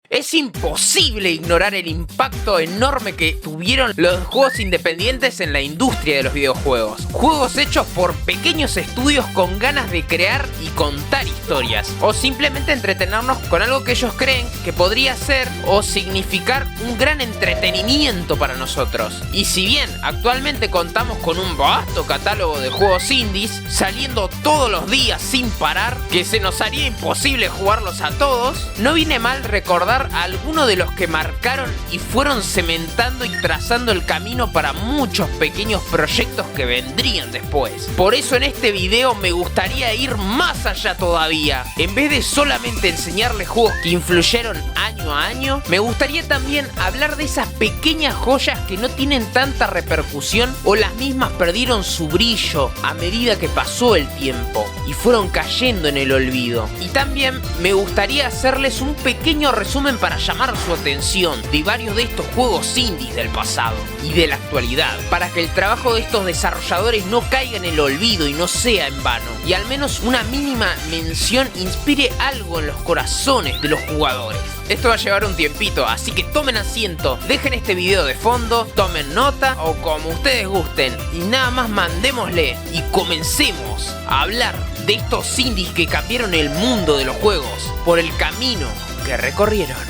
Es imposible ignorar el impacto enorme que tuvieron los juegos independientes en la industria de los videojuegos. Juegos hechos por pequeños estudios con ganas de crear y contar historias, o simplemente entretenernos con algo que ellos creen que podría ser o significar un gran entretenimiento para nosotros. Y si bien actualmente contamos con un vasto catálogo de juegos indies saliendo todos los días sin parar, que se nos haría imposible jugarlos a todos, no viene mal recordar a algunos de los que marcaron y fueron cementando y trazando el camino para muchos pequeños proyectos que vendrían después. Por eso en este video me gustaría ir más allá todavía. En vez de solamente enseñarles juegos que influyeron año a año, me gustaría también hablar de esas pequeñas joyas que no tienen tanta repercusión o las mismas perdieron su brillo a medida que pasó el tiempo y fueron cayendo en el olvido. Y también me gustaría hacerles un pequeño resumen para llamar su atención de varios de estos juegos indies del pasado y de la actualidad, para que el trabajo de estos desarrolladores no caiga en el olvido y no sea en vano, y al menos una mínima mención inspire algo en los corazones de los jugadores. Esto va a llevar un tiempito, así que tomen asiento, dejen este video de fondo, tomen nota o como ustedes gusten, y nada más mandémosle y comencemos a hablar de estos indies que cambiaron el mundo de los juegos por el camino que recorrieron.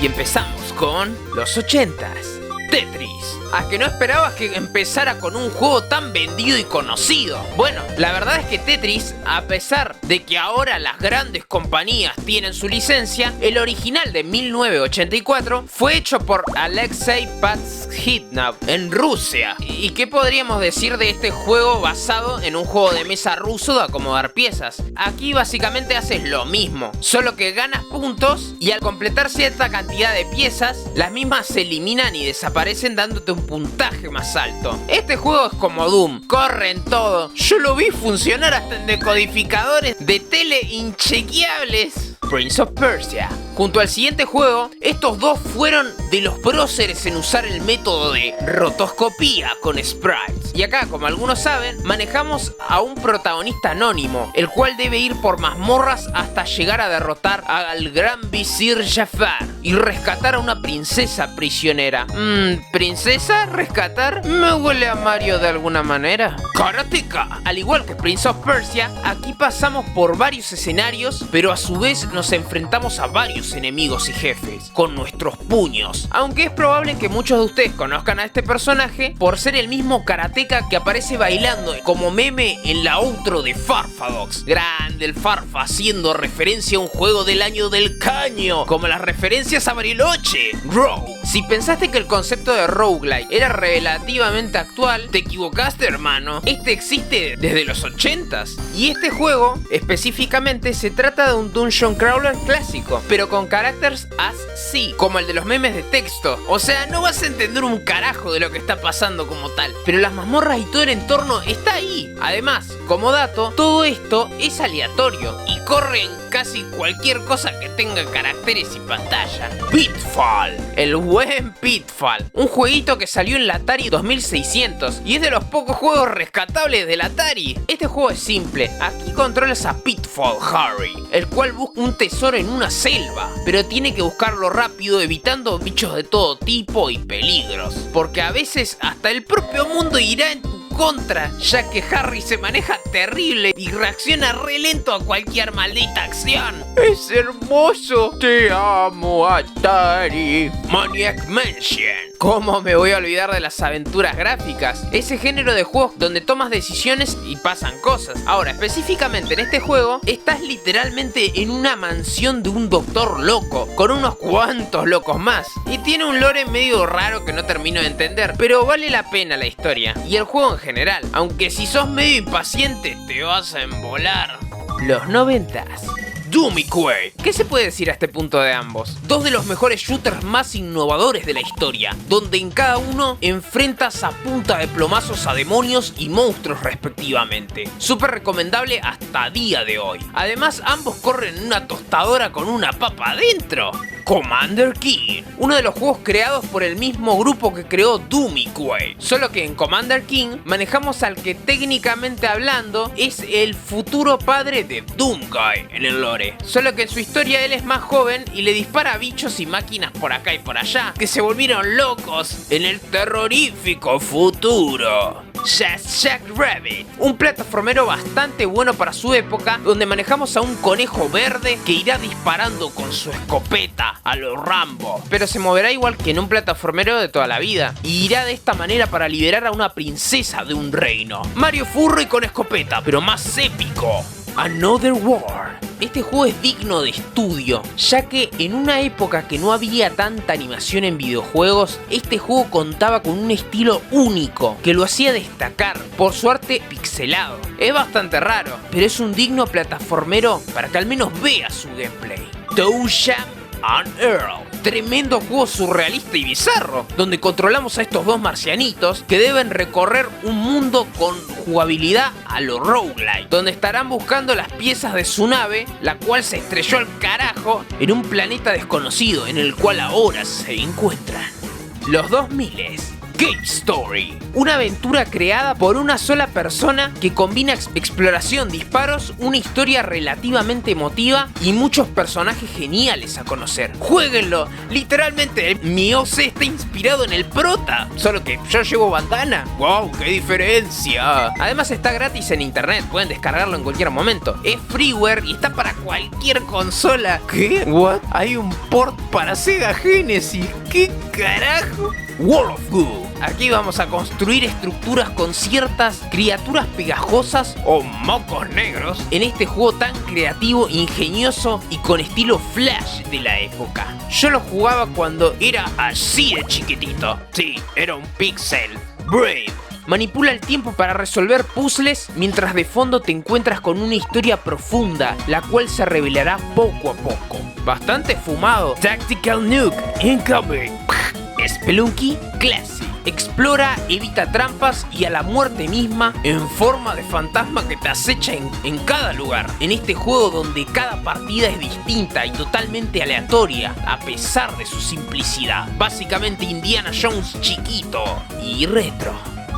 Y empezamos con los 80s. Tetris. ¿A que no esperabas que empezara con un juego tan vendido y conocido? Bueno, la verdad es que Tetris, a pesar de que ahora las grandes compañías tienen su licencia, el original de 1984 fue hecho por Alexei Pashitnov en Rusia. ¿Y qué podríamos decir de este juego basado en un juego de mesa ruso de acomodar piezas? Aquí básicamente haces lo mismo, solo que ganas puntos y al completar cierta cantidad de piezas, las mismas se eliminan y desaparecen dándote un puntaje más alto. Este juego es como Doom, corre en todo. Yo lo vi funcionar hasta en decodificadores de tele inchequeables. Prince of Persia. Junto al siguiente juego, estos dos fueron de los próceres en usar el método de rotoscopía con sprites. Y acá, como algunos saben, manejamos a un protagonista anónimo, el cual debe ir por mazmorras hasta llegar a derrotar al gran visir Jafar y rescatar a una princesa prisionera. ¿Princesa? ¿Rescatar? Me huele a Mario de alguna manera. Karateka. Al igual que Prince of Persia, aquí pasamos por varios escenarios, pero a su vez nos enfrentamos a varios enemigos y jefes con nuestros puños. Aunque es probable que muchos de ustedes conozcan a este personaje por ser el mismo karateka que aparece bailando como meme en la outro de Farfadox. Grande el Farfa, haciendo referencia a un juego del año del caño, como las referencias a Bariloche. Rogue. Si pensaste que el concepto de roguelike era relativamente actual, te equivocaste, hermano. Este existe desde los 80s. Y este juego, específicamente, se trata de un dungeon crawler clásico, pero con characters así, como el de los memes de texto. O sea, no vas a entender un carajo de lo que está pasando como tal, pero las mazmorras y todo el entorno está ahí. Además, como dato, todo esto es aleatorio y corre en casi cualquier cosa que tenga caracteres y pantalla. Pitfall. El buen Pitfall. Un jueguito que salió en la Atari 2600 y es de los pocos juegos rescatables del Atari. Este juego es simple. Aquí controlas a Pitfall Harry, el cual busca un tesoro en una selva, pero tiene que buscarlo rápido evitando bichos de todo tipo y peligros, porque a veces hasta el propio mundo irá en tu contra, ya que Harry se maneja terrible y reacciona re lento a cualquier maldita acción. ¡Es hermoso! ¡Te amo, Atari! Maniac Mansion. ¿Cómo me voy a olvidar de las aventuras gráficas? Ese género de juegos donde tomas decisiones y pasan cosas. Ahora, específicamente en este juego, estás literalmente en una mansión de un doctor loco, con unos cuantos locos más. Y tiene un lore medio raro que no termino de entender, pero vale la pena la historia y el juego en general. Aunque si sos medio impaciente, te vas a embolar. Los 90s. Doom y Quake. ¿Qué se puede decir a este punto de ambos? Dos de los mejores shooters más innovadores de la historia, donde en cada uno enfrentas a punta de plomazos a demonios y monstruos respectivamente. Súper recomendable hasta día de hoy. Además, ambos corren en una tostadora con una papa adentro. Commander King, uno de los juegos creados por el mismo grupo que creó Doom y Quake. Solo que en Commander King manejamos al que técnicamente hablando es el futuro padre de Doomguy en el lore. Solo que en su historia él es más joven y le dispara a bichos y máquinas por acá y por allá que se volvieron locos en el terrorífico futuro. Jackrabbit, un plataformero bastante bueno para su época, donde manejamos a un conejo verde que irá disparando con su escopeta a lo Rambo, pero se moverá igual que en un plataformero de toda la vida, y irá de esta manera para liberar a una princesa de un reino. Mario Furro y con escopeta, pero más épico. Another War. Este juego es digno de estudio, ya que en una época que no había tanta animación en videojuegos, este juego contaba con un estilo único que lo hacía destacar por su arte pixelado. Es bastante raro, pero es un digno plataformero para que al menos veas su gameplay. Toucham and Earl. Tremendo juego surrealista y bizarro, donde controlamos a estos dos marcianitos que deben recorrer un mundo con jugabilidad a lo roguelike, donde estarán buscando las piezas de su nave, la cual se estrelló al carajo en un planeta desconocido en el cual ahora se encuentran. Los 2000. Cave Story, una aventura creada por una sola persona que combina exploración, disparos, una historia relativamente emotiva y muchos personajes geniales a conocer. ¡Jueguenlo! Literalmente mi OC está inspirado en el prota, solo que yo llevo bandana. ¡Wow! ¡Qué diferencia! Además está gratis en internet, pueden descargarlo en cualquier momento. Es freeware y está para cualquier consola. ¿Qué? ¿What? Hay un port para Sega Genesis. ¿Qué carajo? World of Goo. Aquí vamos a construir estructuras con ciertas criaturas pegajosas o mocos negros en este juego tan creativo, ingenioso y con estilo Flash de la época. Yo lo jugaba cuando era así de chiquitito. Sí, era un pixel. Brave. Manipula el tiempo para resolver puzzles mientras de fondo te encuentras con una historia profunda, la cual se revelará poco a poco. Bastante fumado. Tactical Nuke Incoming. Spelunky Classic. Explora, evita trampas y a la muerte misma en forma de fantasma que te acecha en cada lugar. En este juego donde cada partida es distinta y totalmente aleatoria, a pesar de su simplicidad. Básicamente Indiana Jones chiquito y retro.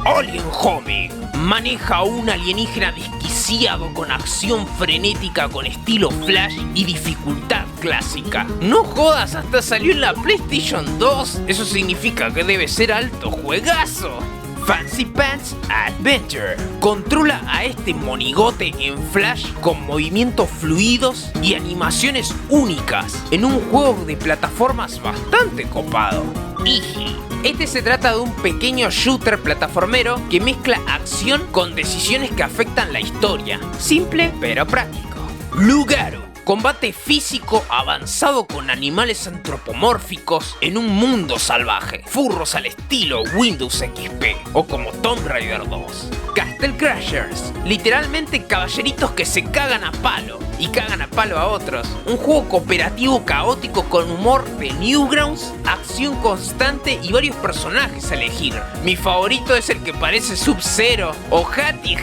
Alien Homing. Maneja a un alienígena desquiciado con acción frenética con estilo Flash y dificultad clásica. No jodas, hasta salió en la PlayStation 2. Eso significa que debe ser alto juegazo. Fancy Pants Adventure. Controla a este monigote en Flash con movimientos fluidos y animaciones únicas en un juego de plataformas bastante copado. Iji. Este se trata de un pequeño shooter plataformero que mezcla acción con decisiones que afectan la historia. Simple pero práctico. Lugaru. Combate físico avanzado con animales antropomórficos en un mundo salvaje. Furros al estilo Windows XP o como Tomb Raider 2. Castle Crashers. Literalmente caballeritos que se cagan a palo y cagan a palo a otros. Un juego cooperativo caótico con humor de Newgrounds, acción constante y varios personajes a elegir. Mi favorito es el que parece Sub-Zero o Hattie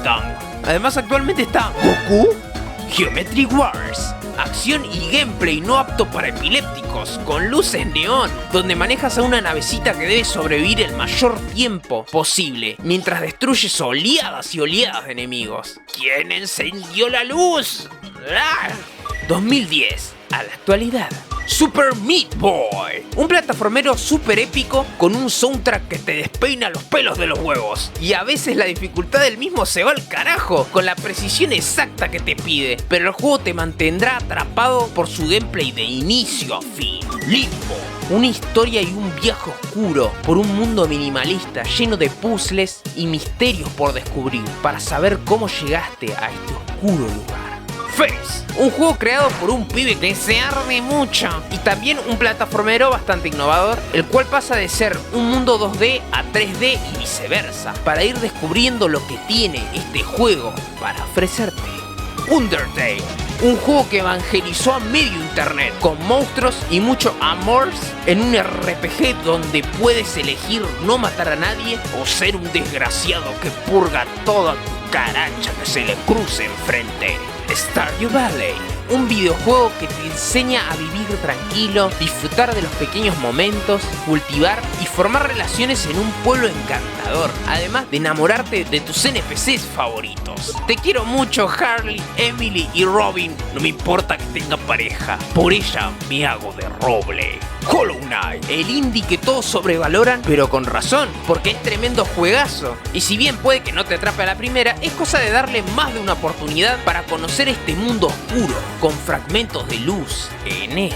Tongue. Además actualmente está Goku. Geometry Wars. Acción y gameplay no apto para epilépticos, con luces neón, donde manejas a una navecita que debe sobrevivir el mayor tiempo posible, mientras destruyes oleadas y oleadas de enemigos. ¿Quién encendió la luz? ¡Ah! 2010, a la actualidad. Super Meat Boy, un plataformero super épico con un soundtrack que te despeina los pelos de los huevos. Y a veces la dificultad del mismo se va al carajo con la precisión exacta que te pide, pero el juego te mantendrá atrapado por su gameplay de inicio a fin. Limbo, una historia y un viaje oscuro por un mundo minimalista lleno de puzzles y misterios por descubrir para saber cómo llegaste a este oscuro lugar. Face, un juego creado por un pibe que se arde mucho y también un plataformero bastante innovador, el cual pasa de ser un mundo 2D a 3D y viceversa, para ir descubriendo lo que tiene este juego para ofrecerte. Undertale, un juego que evangelizó a medio internet con monstruos y mucho amor en un RPG donde puedes elegir no matar a nadie o ser un desgraciado que purga toda caracha que se le cruce enfrente. Stardew Valley, un videojuego que te enseña a vivir tranquilo, disfrutar de los pequeños momentos, cultivar y formar relaciones en un pueblo encantador, además de enamorarte de tus NPCs favoritos. Te quiero mucho, Harley, Emily y Robin, no me importa que tenga pareja, por ella me hago de roble. Hollow Knight, el indie que todos sobrevaloran, pero con razón, porque es tremendo juegazo. Y si bien puede que no te atrape a la primera, es cosa de darle más de una oportunidad para conocer este mundo oscuro, con fragmentos de luz en él.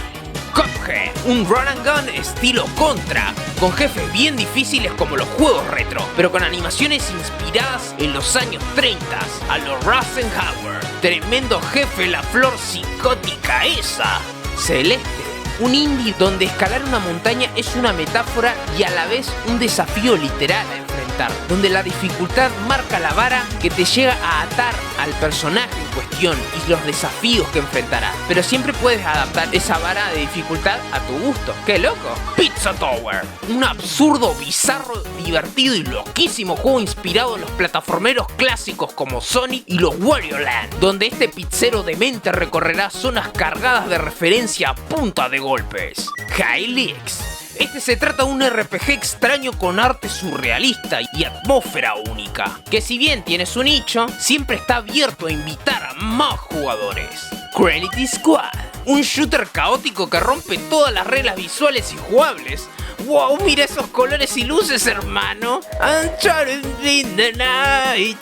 Cuphead, un run and gun estilo Contra, con jefes bien difíciles como los juegos retro, pero con animaciones inspiradas en los años 30 a los Rosenhauer. Tremendo jefe, la flor psicótica esa. Celeste, un indie donde escalar una montaña es una metáfora y a la vez un desafío literal a enfrentar, donde la dificultad marca la vara que te llega a atar al personaje en cuestión y los desafíos que enfrentarás, pero siempre puedes adaptar esa vara de dificultad a tu gusto. ¡Qué loco! Pizza Tower, un absurdo, bizarro, divertido y loquísimo juego inspirado en los plataformeros clásicos como Sonic y los Wario Land, donde este pizzero demente recorrerá zonas cargadas de referencia a punta de golpes. Hylics. Este se trata de un RPG extraño con arte surrealista y atmósfera única, que si bien tiene su nicho, siempre está abierto a invitar a más jugadores. Quality Squad, un shooter caótico que rompe todas las reglas visuales y jugables. ¡Wow! Mira esos colores y luces, hermano. Uncharted in the night.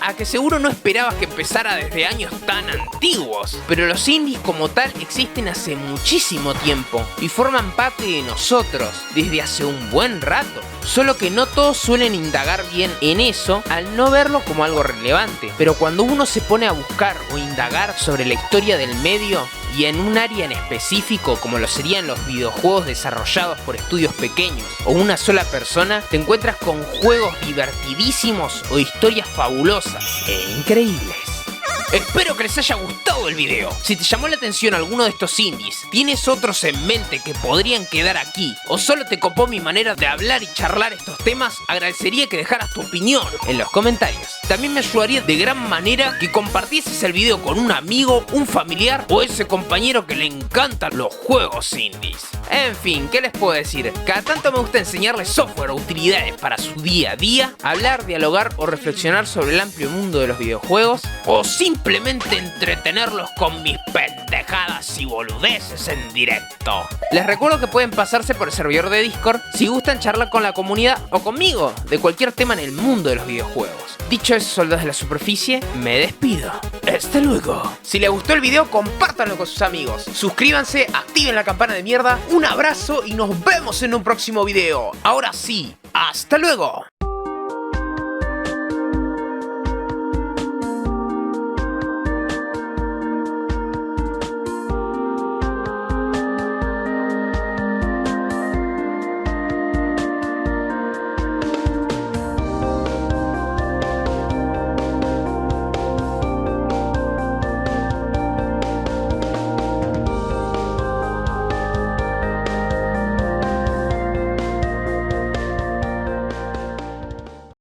A que seguro no esperabas que empezara desde años tan antiguos, pero los indies como tal existen hace muchísimo tiempo y forman parte de nosotros desde hace un buen rato. Solo que no todos suelen indagar bien en eso al no verlo como algo relevante, pero cuando uno se pone a buscar o indagar sobre la historia del medio y en un área en específico como lo serían los videojuegos desarrollados por estudios pequeños o una sola persona, te encuentras con juegos divertidísimos o historias fabulosas e increíbles. Espero que les haya gustado el video. Si te llamó la atención alguno de estos indies, tienes otros en mente que podrían quedar aquí, o solo te copó mi manera de hablar y charlar estos temas, agradecería que dejaras tu opinión en los comentarios. También me ayudaría de gran manera que compartieses el video con un amigo, un familiar o ese compañero que le encantan los juegos indies. En fin, ¿qué les puedo decir? Cada tanto me gusta enseñarles software o utilidades para su día a día, hablar, dialogar o reflexionar sobre el amplio mundo de los videojuegos, o simplemente entretenerlos con mis pendejadas y boludeces en directo. Les recuerdo que pueden pasarse por el servidor de Discord si gustan charlar con la comunidad o conmigo de cualquier tema en el mundo de los videojuegos. Dicho eso, soldados de la superficie, me despido. Hasta luego. Si les gustó el video, compártanlo con sus amigos. Suscríbanse, activen la campana de mierda. Un abrazo y nos vemos en un próximo video. Ahora sí, hasta luego.